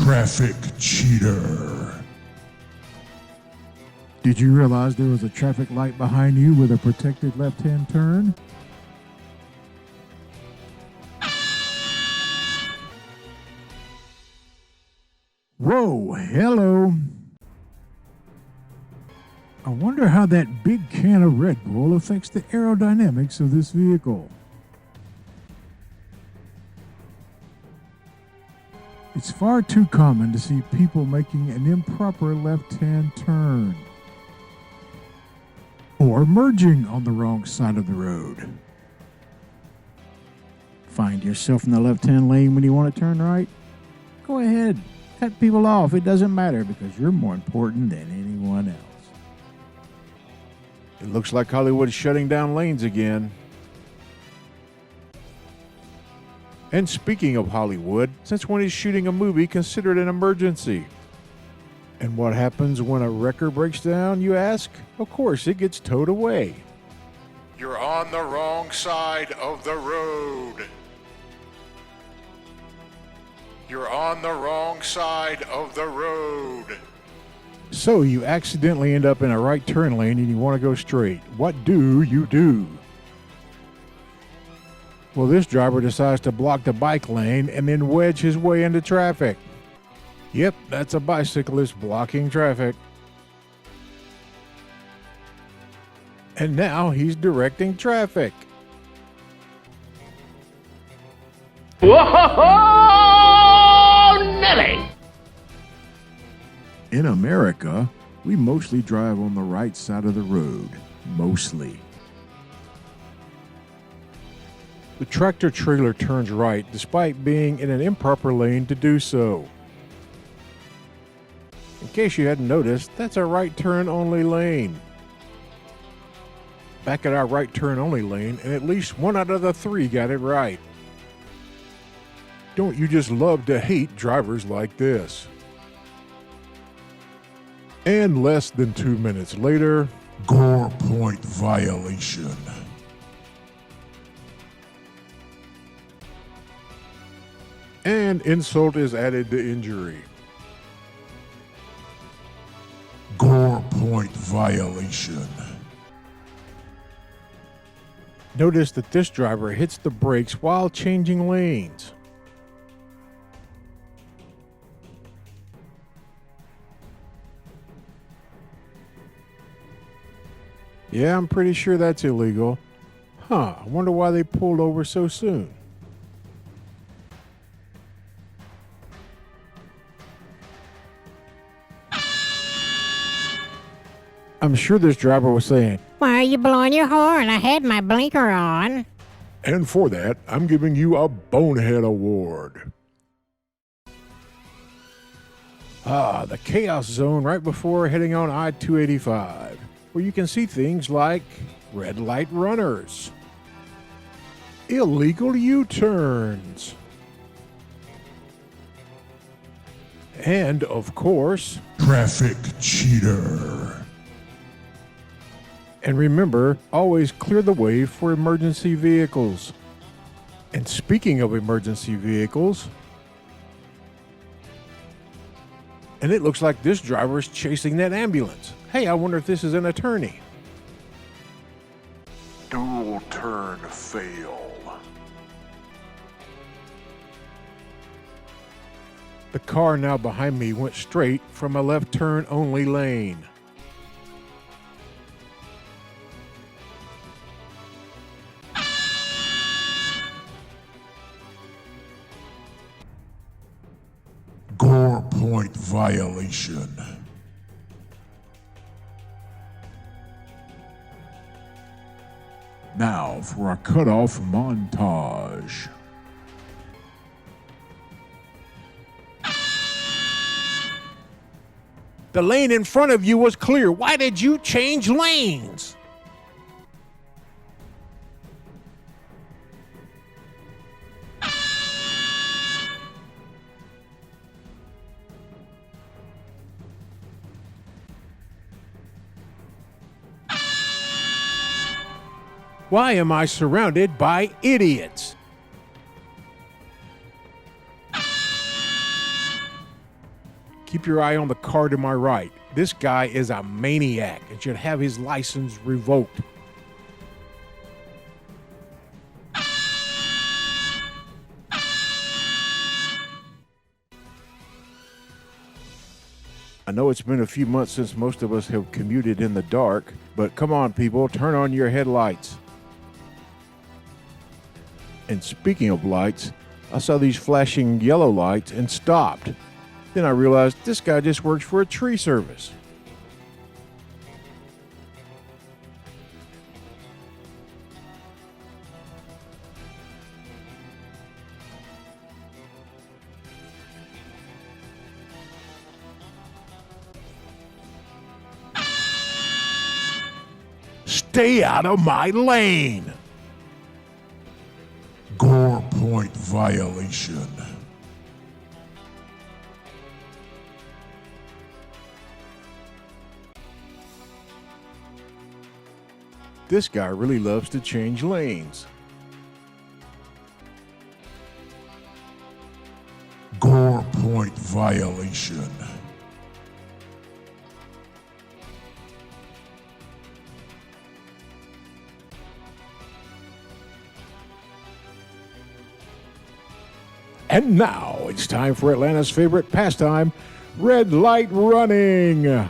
Traffic cheater. Did you realize there was a traffic light behind you with a protected left-hand turn? Whoa, hello. I wonder how that big can of Red Bull affects the aerodynamics of this vehicle. It's far too common to see people making an improper left-hand turn or merging on the wrong side of the road. Find yourself in the left-hand lane when you want to turn right? Go ahead, cut people off. It doesn't matter because you're more important than anyone else. It looks like Hollywood's shutting down lanes again. And speaking of Hollywood, since when is shooting a movie considered an emergency? And what happens when a wrecker breaks down, you ask? Of course, it gets towed away. You're on the wrong side of the road. You're on the wrong side of the road. So you accidentally end up in a right turn lane and you want to go straight. What do you do? Well, this driver decides to block the bike lane and then wedge his way into traffic. Yep, that's a bicyclist blocking traffic. And now he's directing traffic. Whoa, Nelly! In America, we mostly drive on the right side of the road. Mostly. The tractor trailer turns right despite being in an improper lane to do so. In case you hadn't noticed, that's a right turn only lane. Back at our right turn only lane, and at least one out of the three got it right. Don't you just love to hate drivers like this? And less than 2 minutes later, Gore point violation. and insult is added to injury. Gore point violation. Notice that this driver hits the brakes while changing lanes. Yeah, I'm pretty sure that's illegal. Huh, I wonder why they pulled over so soon. I'm sure this driver was saying, "Why are you blowing your horn? I had my blinker on." and for that, I'm giving you a Bonehead Award. The chaos zone right before heading on I-285, where you can see things like red light runners, illegal U-turns, and, of course, Traffic cheater. And remember, always clear the way for emergency vehicles. And speaking of emergency vehicles, and it looks like this driver is chasing that ambulance. Hey, I wonder if this is an attorney. Dual turn fail. The car now behind me went straight from a left turn only lane. Gore point violation. Now for a cutoff montage. The lane in front of you was clear. Why did you change lanes? Why am I surrounded by idiots? Keep your eye on the car to my right. This guy is a maniac and should have his license revoked. I know it's been a few months since most of us have commuted in the dark, but come on, people, turn on your headlights. And speaking of lights, I saw these flashing yellow lights and stopped. Then I realized this guy just works for a tree service. Stay out of my lane! Gore point violation. This guy really loves to change lanes. Gore point violation. And now it's time for Atlanta's favorite pastime, red light running.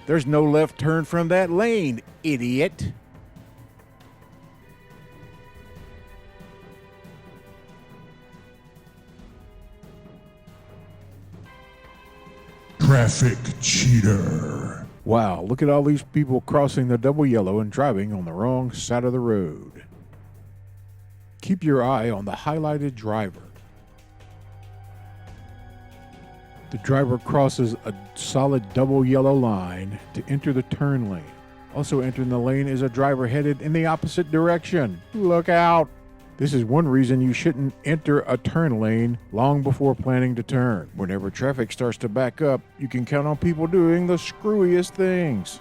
There's no left turn from that lane, idiot. Traffic cheater. Wow, look at all these people crossing the double yellow and driving on the wrong side of the road. Keep your eye on the highlighted driver. The driver crosses a solid double yellow line to enter the turn lane. Also entering the lane is a driver headed in the opposite direction. Look out! This is one reason you shouldn't enter a turn lane long before planning to turn. Whenever traffic starts to back up, you can count on people doing the screwiest things.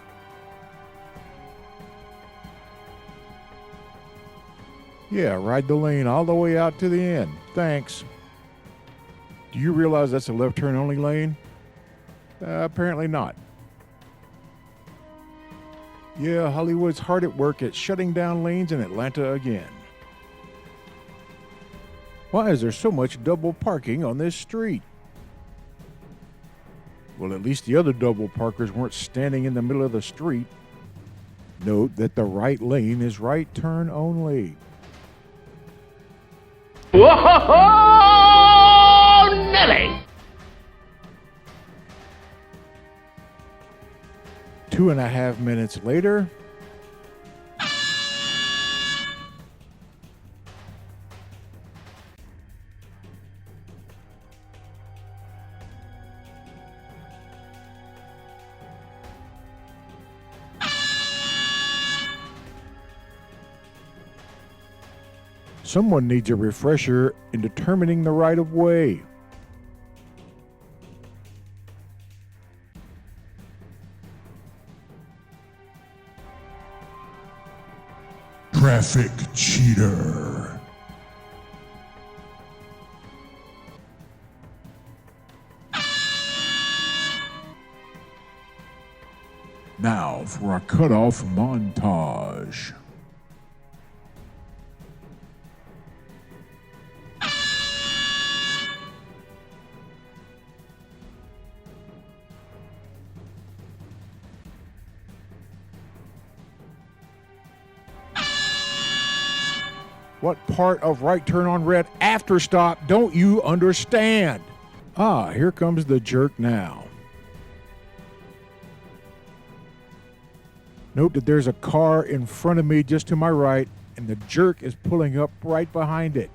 Yeah, ride the lane all the way out to the end. Thanks. Do you realize that's a left turn only lane? Apparently not. Yeah, Hollywood's hard at work at shutting down lanes in Atlanta again. Why is there so much double parking on this street? Well, at least the other double parkers weren't standing in the middle of the street. Note that the right lane is right turn only. Whoa, Nelly! 2.5 minutes later, someone needs a refresher in determining the right of way. Traffic cheater. Now for a cutoff montage. What part of right turn on red after stop don't you understand? Ah, here comes the jerk now. Note that there's a car in front of me just to my right, and the jerk is pulling up right behind it.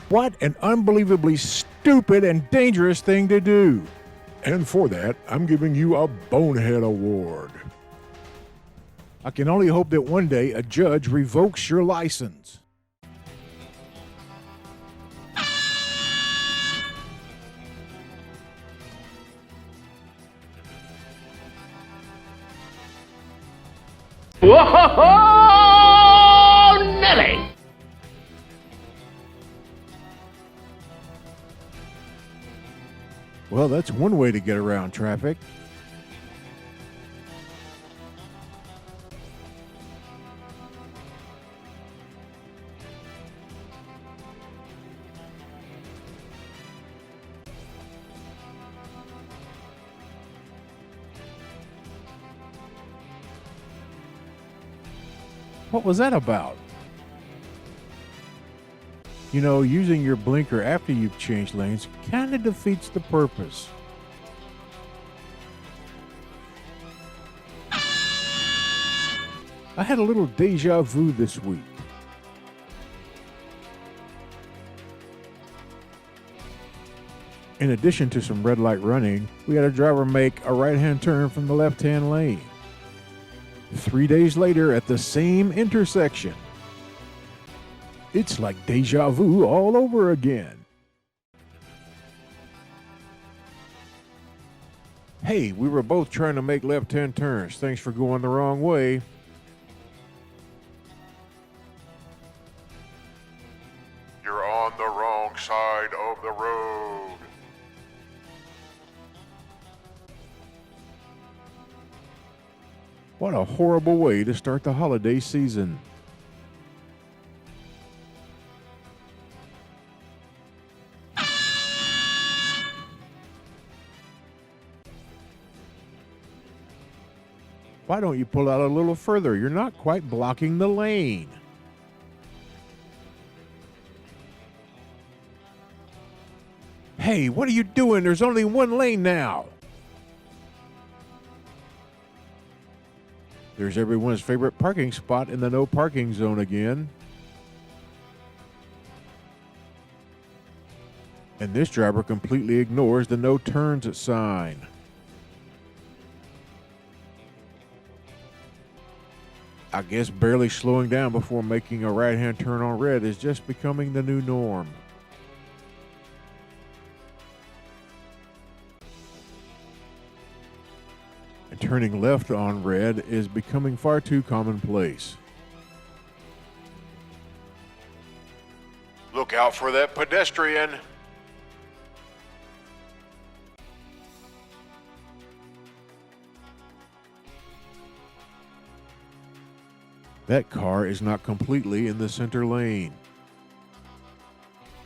What an unbelievably stupid and dangerous thing to do. And for that, I'm giving you a Bonehead Award. I can only hope that one day a judge revokes your license. Whoa, Nelly! Well, that's one way to get around traffic. What was that about? You know, using your blinker after you've changed lanes kind of defeats the purpose. I had a little deja vu this week. In addition to some red light running, we had a driver make a right-hand turn from the left-hand lane. 3 days later at the same intersection. It's like deja vu all over again. Hey, we were both trying to make left-hand turns. Thanks for going the wrong way. You're on the wrong side of the road. What a horrible way to start the holiday season. Why don't you pull out a little further? You're not quite blocking the lane. Hey, what are you doing? There's only one lane now. There's everyone's favorite parking spot in the no parking zone again. And this driver completely ignores the no turns sign. I guess barely slowing down before making a right-hand turn on red is just becoming the new norm. And turning left on red is becoming far too commonplace. Look out for that pedestrian. That car is not completely in the center lane.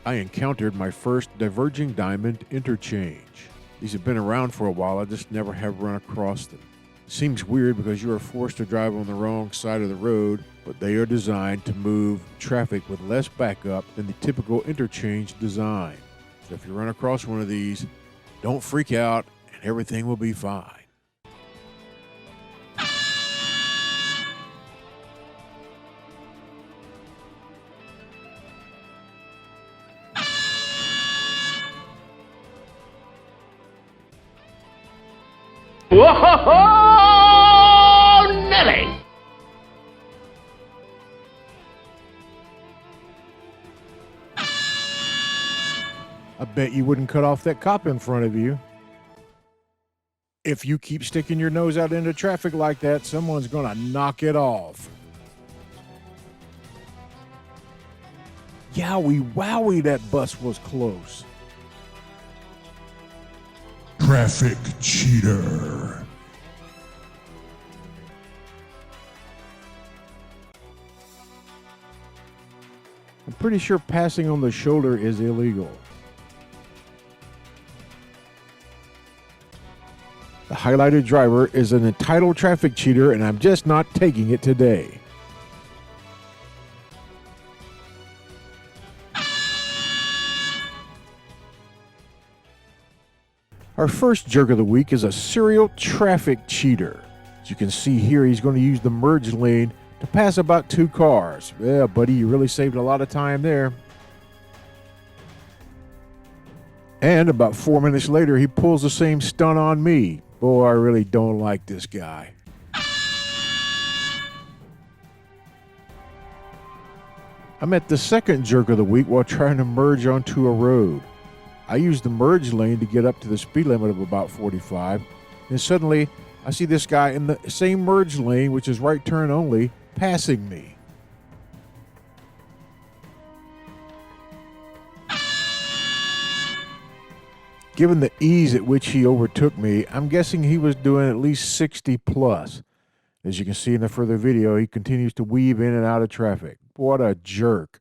I encountered my first diverging diamond interchange. These have been around for a while, I just never have run across them. Seems weird because you are forced to drive on the wrong side of the road, but they are designed to move traffic with less backup than the typical interchange design. So if you run across one of these, don't freak out and everything will be fine. Whoa, Nelly! I bet you wouldn't cut off that cop in front of you. If you keep sticking your nose out into traffic like that, someone's gonna knock it off. Yowie wowie, that bus was close. Traffic cheater. I'm pretty sure passing on the shoulder is illegal. The highlighted driver is an entitled traffic cheater, and I'm just not taking it today. Our first jerk of the week is a serial traffic cheater. As you can see here, he's going to use the merge lane to pass about 2 cars. Yeah, buddy, you really saved a lot of time there. And about 4 minutes later, he pulls the same stunt on me. Boy, I really don't like this guy. I met the second jerk of the week while trying to merge onto a road. I used the merge lane to get up to the speed limit of about 45, and suddenly I see this guy in the same merge lane, which is right turn only, passing me. Given the ease at which he overtook me, I'm guessing he was doing at least 60 plus. As you can see in the further video, he continues to weave in and out of traffic. What a jerk.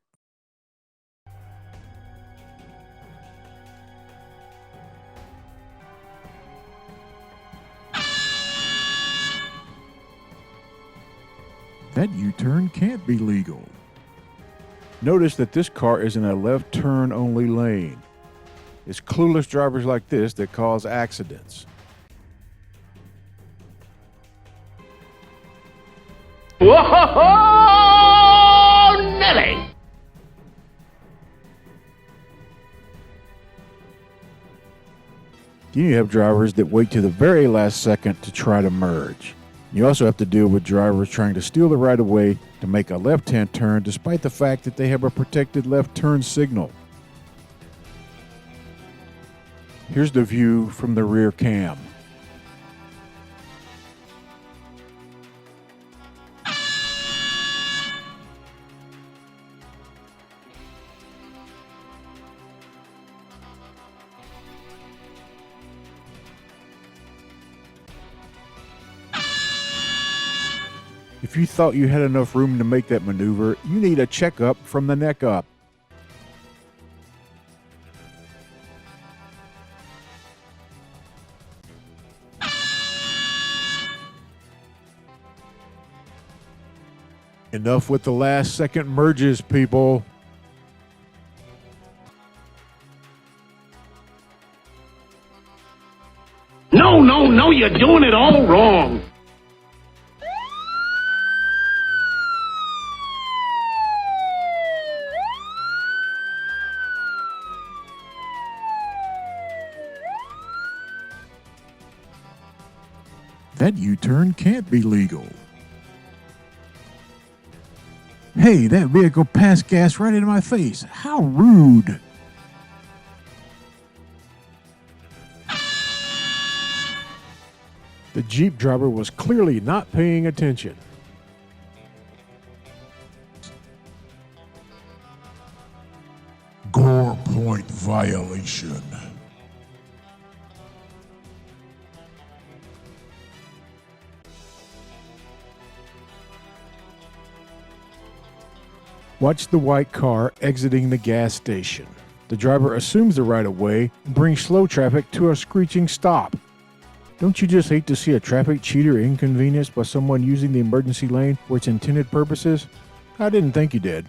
That U-turn can't be legal. Notice that this car is in a left turn only lane. It's clueless drivers like this that cause accidents. Whoa, Nelly! You have drivers that wait to the very last second to try to merge. You also have to deal with drivers trying to steal the right of way to make a left-hand turn despite the fact that they have a protected left turn signal. Here's the view from the rear cam. If you thought you had enough room to make that maneuver, you need a checkup from the neck up. Enough with the last second merges, people. No, you're doing it all wrong. That U-turn can't be legal. Hey, that vehicle passed gas right into my face. How rude. The Jeep driver was clearly not paying attention. Gore point violation. Watch the white car exiting the gas station. The driver assumes the right of way and brings slow traffic to a screeching stop. Don't you just hate to see a traffic cheater inconvenienced by someone using the emergency lane for its intended purposes? I didn't think you did.